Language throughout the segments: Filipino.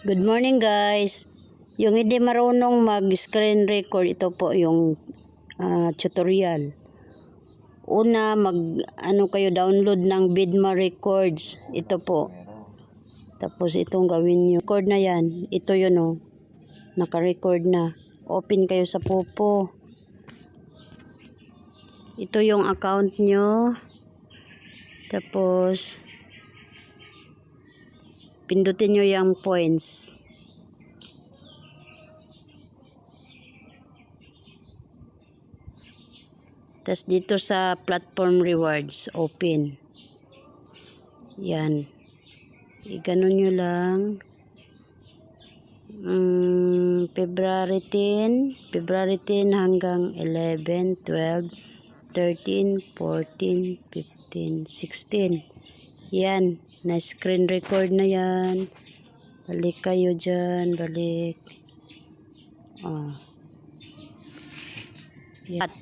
Good morning guys. Yung hindi marunong mag-screen record, ito po yung tutorial. Una, kayo download ng Vidma Records. Ito po. Tapos itong gawin nyo. Record na yan. Ito yun oh. Naka-record na. Open kayo sa Popo. Ito yung account nyo. Tapos pindutin nyo yung points. Tapos dito sa platform rewards, open. Yan. Iganon nyo lang. February 10 hanggang 11, 12, 13, 14, 15, 16. Yan. Na-screen record na yan. Balik kayo dyan. Balik. At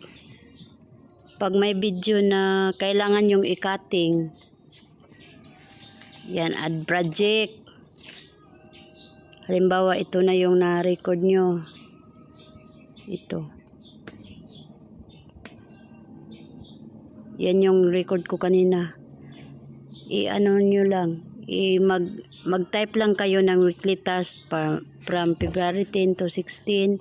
pag may video na kailangan yung i-cutting, yan, add project. Halimbawa, ito na yung na-record nyo. Ito. Yan yung record ko kanina. I-ano nyo lang. Mag-type lang kayo ng weekly task from February 10 to 16.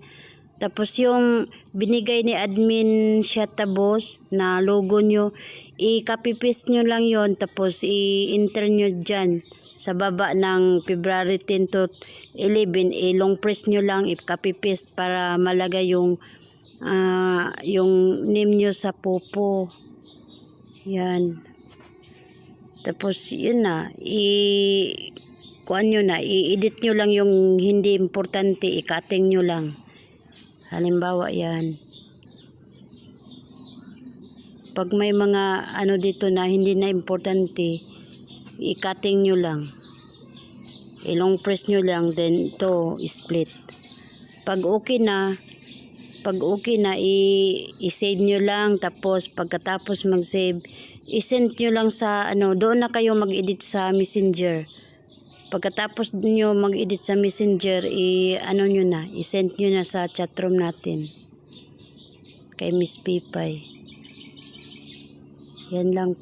Tapos yung binigay ni admin Shatabos na logo nyo, i-copy paste nyo lang yon. Tapos i-enter nyo dyan sa baba ng February 10 to 11. I-long press nyo lang, i-copy paste para malagay yung name nyo sa Popo. Yan. Tapos yun na, kuan nyo na, i-edit nyo lang yung hindi importante, i-cutting nyo lang. Halimbawa yan. Pag may mga ano dito na hindi na importante, i-cutting nyo lang. I-long press nyo lang, then ito, split. Pag okay na, i-save nyo lang. Tapos pagkatapos mag-save, i-send nyo lang sa doon na kayo mag-edit sa Messenger. Pagkatapos nyo mag-edit sa Messenger, i-send nyo na sa chatroom natin. Kay Miss Pipay. Yan lang.